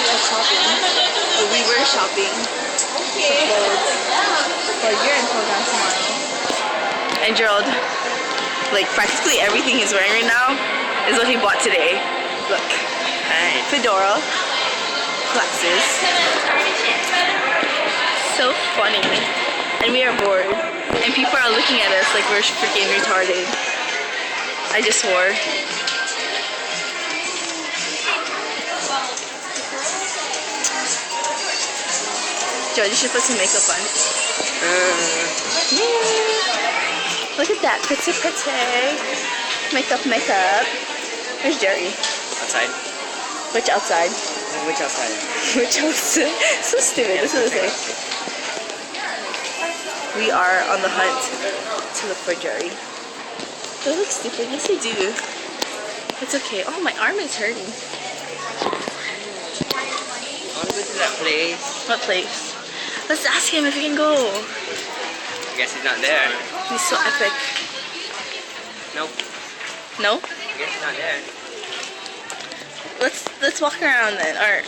are shopping. Well, we were shopping. Okay. But you're in program tomorrow. And Gerald, like practically everything he's wearing right now is what he bought today. Look. Hey. Fedora. Glasses. So funny. And we are bored. And people are looking at us like we're freaking retarded. I just swore. George, you should put some makeup on. Yeah. Look at that. Pretty, pretty. Makeup, makeup. Where's Jerry? Outside. Which outside? Which outside? Which outside? So stupid. This is the thing. We are on the hunt to look for Jerry. Do I look stupid? Yes, I do. It's okay. Oh, my arm is hurting. I want to go to that place. What place? Let's ask him if he can go. I guess he's not there. He's so epic. Nope. No? I guess he's not there. Let's walk around then, or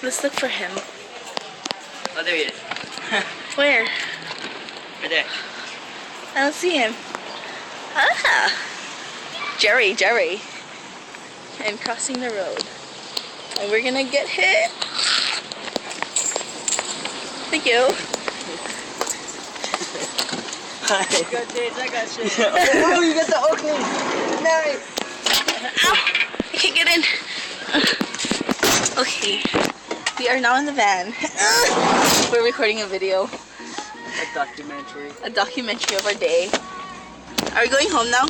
let's look for him. Oh, there he is. Where? Right there. I don't see him. Ah! Jerry. I'm crossing the road. And we're gonna get hit. Thank you. Hi. I got shit. Oh, you got the Oakley. Nice. Ow! I can't get in. Okay. We are now in the van. We're recording a video. A documentary. A documentary of our day. Are we going home now?